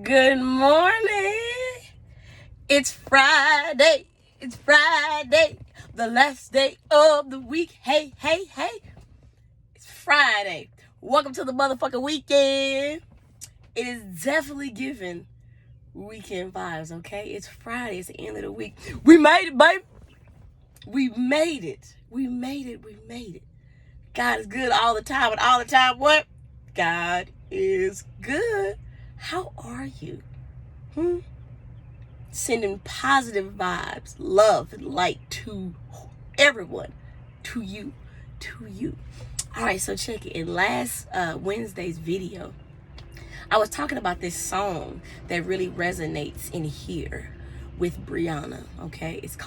Good morning. It's Friday. It's Friday. The last day of the week. Hey, hey, hey. It's Friday. Welcome to the motherfucking weekend. It is definitely giving weekend vibes, okay? It's Friday. It's the end of the week. We made it, baby. We made it. We made it. We made it. God is good all the time. And all the time, what? God is good. How are you? Sending positive vibes, love, and light to everyone. To you. All right, so check it. In last Wednesday's video, I was talking about this song that really resonates in here with Brianna, okay? It's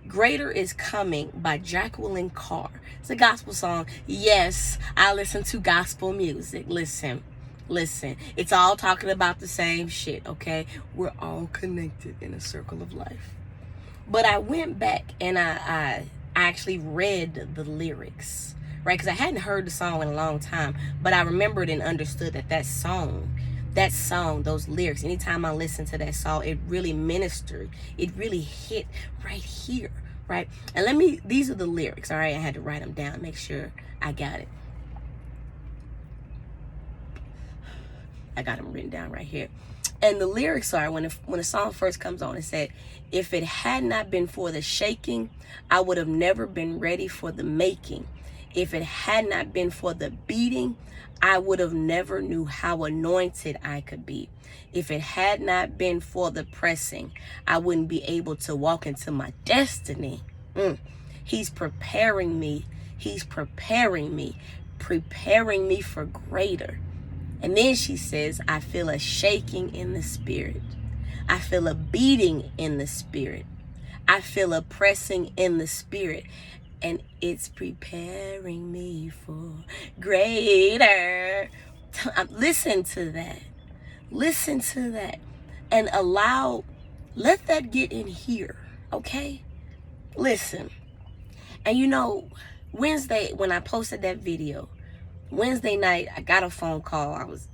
Greater Is Coming by Jacqueline Carr. It's a gospel song. Yes, I listen to gospel music. Listen. It's all talking about the same shit, okay? We're all connected in a circle of life. But I went back and I actually read the lyrics, right? Because I hadn't heard the song in a long time, but I remembered and understood that song, those lyrics, anytime I listened to that song, it really ministered. It really hit right here, right? And these are the lyrics, all right? I had to write them down, make sure I got it. I got them written down right here. And the lyrics are, when the song first comes on, it said, if it had not been for the shaking, I would have never been ready for the making. If it had not been for the beating, I would have never knew how anointed I could be. If it had not been for the pressing, I wouldn't be able to walk into my destiny. He's preparing me. He's preparing me for greater. And then she says, I feel a shaking in the spirit. I feel a beating in the spirit. I feel a pressing in the spirit. And it's preparing me for greater. Listen to that. Listen to that. And let that get in here, okay? Listen. And Wednesday, when I posted that video, Wednesday night, I got a phone call. I was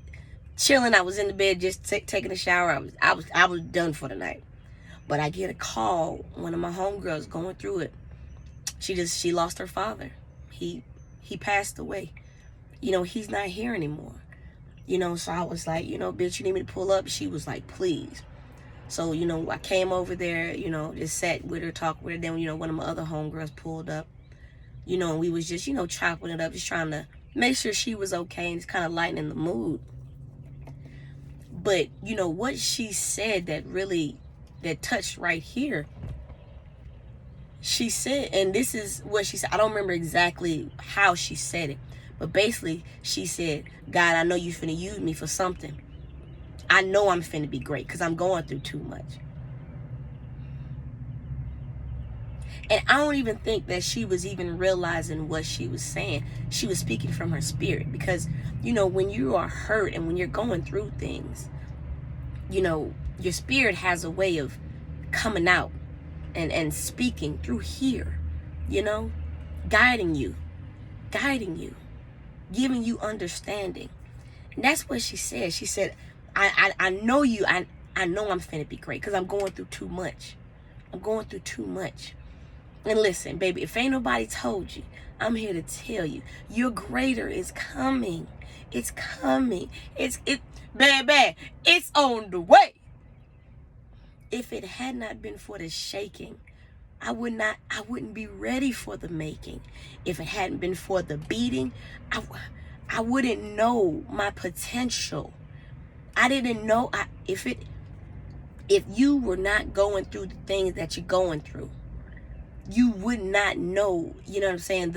chilling. I was in the bed just taking a shower. I was done for the night. But I get a call. One of my homegirls going through it. She lost her father. He passed away. He's not here anymore. So I was like, bitch, you need me to pull up? She was like, please. So, I came over there, just sat with her, talked with her. Then, one of my other homegirls pulled up. And we was just, chopping it up, just trying to make sure she was okay and just kind of lightening the mood. But, what she said that touched right here, she said, and this is what she said. I don't remember exactly how she said it, but basically she said, God, I know you finna use me for something. I know I'm finna be great because I'm going through too much. And I don't even think that she was even realizing what she was saying. She was speaking from her spirit because, when you are hurt and when you're going through things, your spirit has a way of coming out and speaking through here, guiding you, giving you understanding. And that's what she said. She said, I know you. I know I'm finna be great because I'm going through too much. And listen, baby, if ain't nobody told you, I'm here to tell you, your greater is coming. It's coming. Baby, it's on the way. If it had not been for the shaking, I wouldn't be ready for the making. If it hadn't been for the beating, I wouldn't know my potential. I didn't know if you were not going through the things that you're going through, you would not know, you know what I'm saying?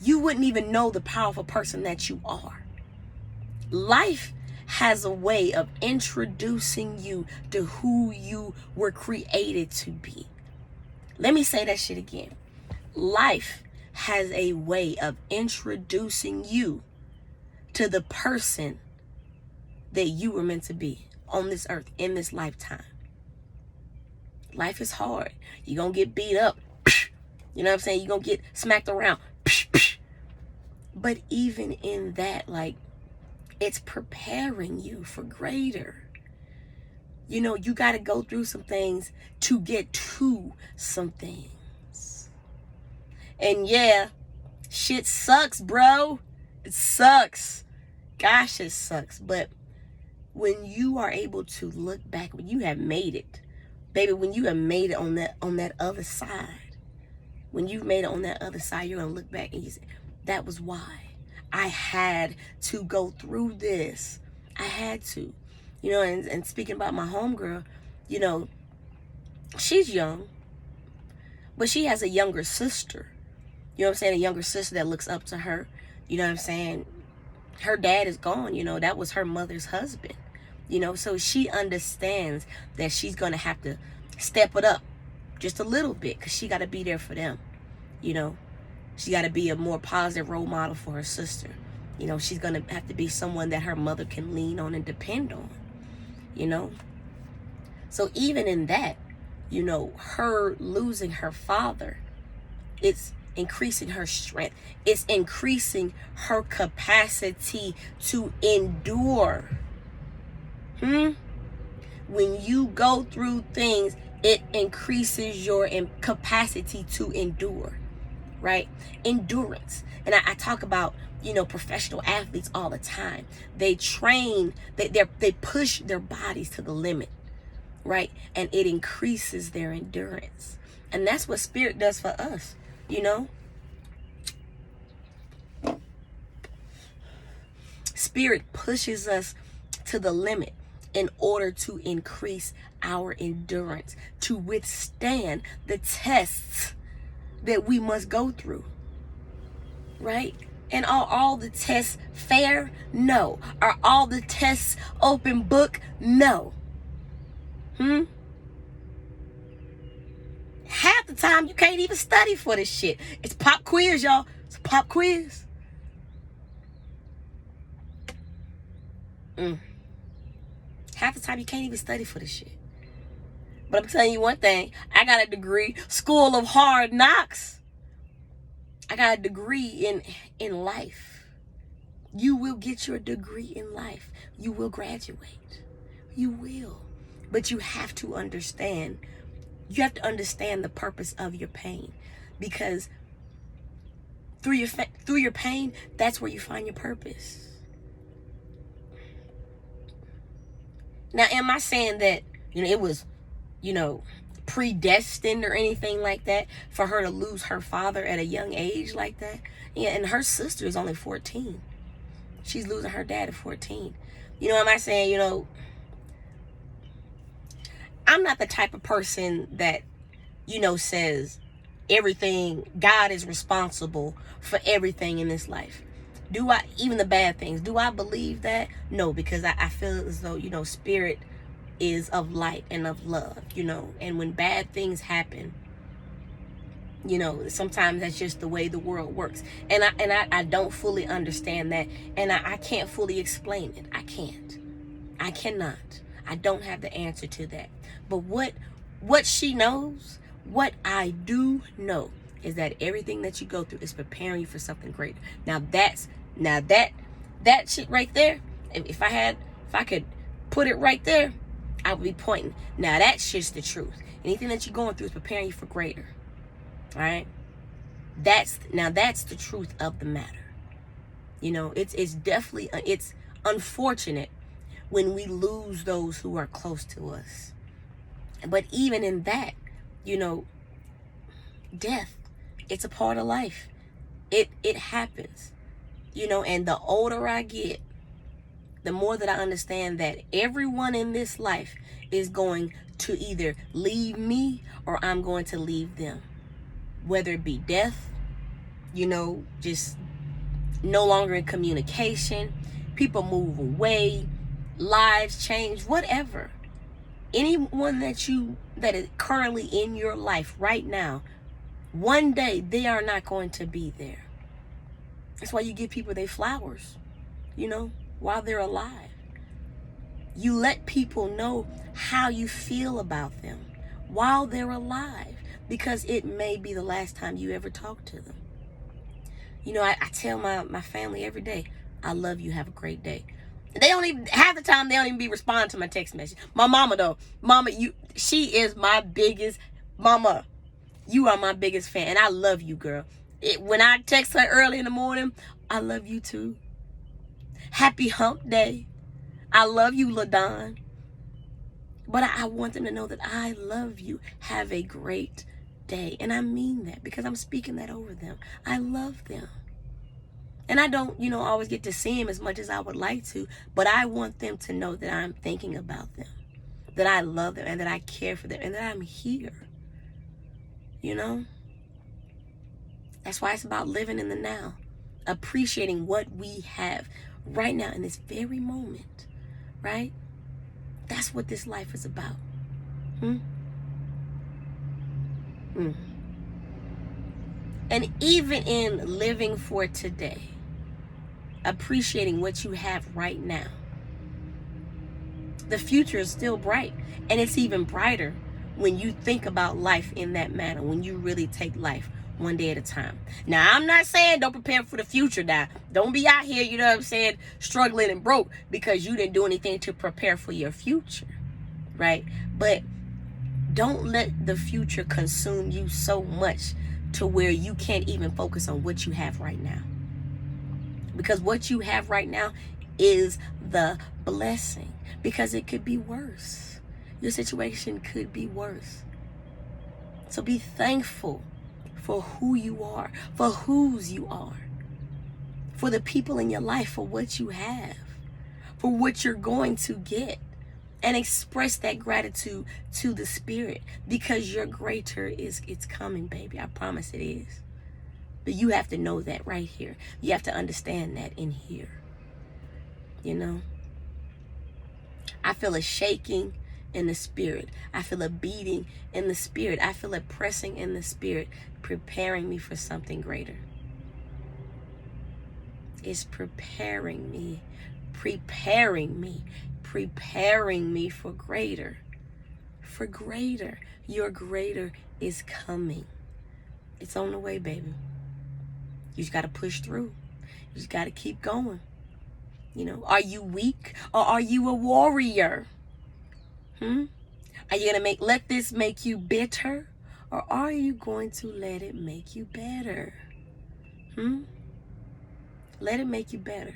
You wouldn't even know the powerful person that you are. Life has a way of introducing you to who you were created to be. Let me say that shit again. Life has a way of introducing you to the person that you were meant to be on this earth in this lifetime. Life is hard. You're going to get beat up. You know what I'm saying? You're going to get smacked around. But even in that, It's preparing you for greater. You know, you got to go through some things to get to some things. And yeah, shit sucks, bro. It sucks. Gosh, it sucks. But when you are able to look back, when you have made it, baby, when you have made it on that other side, when you've made it on that other side, you're going to look back and you say, that was why I had to go through this. I had to. You know, and speaking about my homegirl, you know, she's young, but she has a younger sister. You know what I'm saying? A younger sister that looks up to her. You know what I'm saying? Her dad is gone. You know, that was her mother's husband. You know, so she understands that she's going to have to step it up just a little bit because she got to be there for them. You know, she got to be a more positive role model for her sister. You know, she's going to have to be someone that her mother can lean on and depend on. You know, so even in that, you know, her losing her father, it's increasing her strength. It's increasing her capacity to endure. When you go through things, it increases your capacity to endure, right? Endurance. And I talk about, you know, professional athletes all the time. They train, they push their bodies to the limit, right? And it increases their endurance. And that's what spirit does for us, you know? Spirit pushes us to the limit in order to increase our endurance, to withstand the tests that we must go through, right? And are all the tests fair? No. Are all the tests open book? No. Half the time you can't even study for this shit. It's pop quiz, y'all. It's a pop quiz. Half the time you can't even study for this shit. But I'm telling you one thing. I got a degree, School of Hard Knocks. I got a degree in life. You will get your degree in life. You will graduate. You will. But you have to understand. You have to understand the purpose of your pain. Because through your pain, that's where you find your purpose. Now, am I saying that, you know, it was, you know, predestined or anything like that for her to lose her father at a young age like that? Yeah, and her sister is only 14. She's losing her dad at 14. You know, am I saying, you know, I'm not the type of person that, you know, says everything, God is responsible for everything in this life. Do I, even the bad things, do I believe that? No, because I feel as though, you know, spirit is of light and of love, you know, and when bad things happen, you know, sometimes that's just the way the world works. And I don't fully understand that, and I can't fully explain it. I cannot. I don't have the answer to that. But what she knows, what I do know, is that everything that you go through is preparing you for something greater. Now that shit right there, if I could put it right there, I would be pointing. Now that shit's the truth. Anything that you're going through is preparing you for greater. All right? That's the truth of the matter. You know, it's definitely, it's unfortunate when we lose those who are close to us. But even in that, you know, death, it's a part of life. It happens. You know, and the older I get, the more that I understand that everyone in this life is going to either leave me or I'm going to leave them. Whether it be death, you know, just no longer in communication, people move away, lives change, whatever. Anyone that is currently in your life right now, one day they are not going to be there. That's why you give people their flowers, you know, while they're alive. You let people know how you feel about them while they're alive, because it may be the last time you ever talk to them. You know, I tell my family every day, I love you, have a great day. They don't even, half the time they don't even be responding to my text message. My mama though, mama, she is my biggest, mama, you are my biggest fan, and I love you, girl. When I text her early in the morning, I love you too. Happy hump day. I love you, LaDon. But I want them to know that I love you. Have a great day. And I mean that because I'm speaking that over them. I love them. And I don't, always get to see them as much as I would like to, but I want them to know that I'm thinking about them, that I love them, and that I care for them, and that I'm here. That's why it's about living in the now, appreciating what we have right now in this very moment, right? That's what this life is about. And even in living for today, appreciating what you have right now, the future is still bright, and it's even brighter when you think about life in that manner, when you really take life one day at a time. Now, I'm not saying don't prepare for the future now. Don't be out here, struggling and broke because you didn't do anything to prepare for your future, right? But don't let the future consume you so much to where you can't even focus on what you have right now. Because what you have right now is the blessing, because it could be worse. Your situation could be worse. So be thankful for who you are, for whose you are, for the people in your life, for what you have, for what you're going to get. And express that gratitude to the Spirit, because your greater it's coming, baby. I promise it is. But you have to know that right here. You have to understand that in here. I feel a shaking in the Spirit. I feel a beating in the Spirit. I feel a pressing in the Spirit, preparing me for something greater. It's preparing me for greater. For greater. Your greater is coming. It's on the way, baby. You just got to push through. You just got to keep going. Are you weak or are you a warrior? Are you going to let this make you bitter, or are you going to let it make you better? Let it make you better.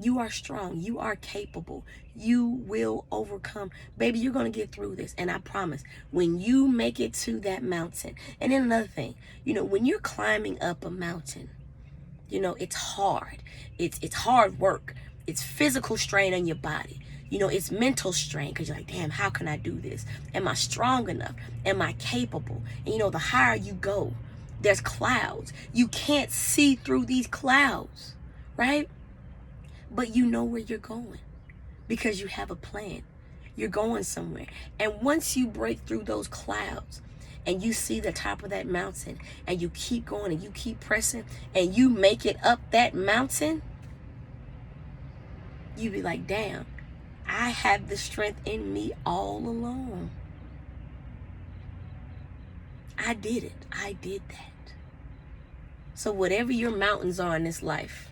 You are strong. You are capable. You will overcome. Baby, you're going to get through this. And I promise, when you make it to that mountain. And then another thing, when you're climbing up a mountain, it's hard. It's hard work. It's physical strain on your body. It's mental strain, because you're like, damn, how can I do this? Am I strong enough? Am I capable? And the higher you go, there's clouds. You can't see through these clouds, right? But you know where you're going because you have a plan. You're going somewhere. And once you break through those clouds and you see the top of that mountain and you keep going and you keep pressing and you make it up that mountain, you be like, damn, I have the strength in me all along. I did it. I did that. So whatever your mountains are in this life,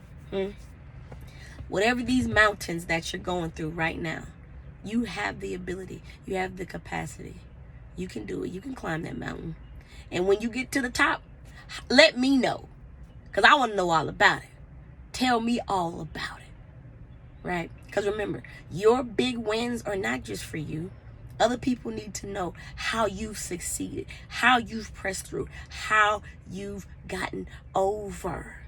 whatever these mountains that you're going through right now, you have the ability, you have the capacity. You can do it. You can climb that mountain. And when you get to the top, let me know, because I want to know all about it. Tell me all about it, right? Because remember, your big wins are not just for you. Other people need to know how you've succeeded, how you've pressed through, how you've gotten over.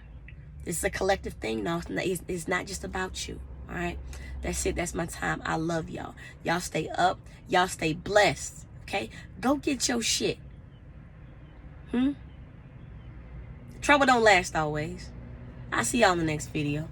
It's a collective thing now. It's not just about you. All right. That's it. That's my time. I love y'all. Y'all stay up. Y'all stay blessed. Okay. Go get your shit. Trouble don't last always. I'll see y'all in the next video.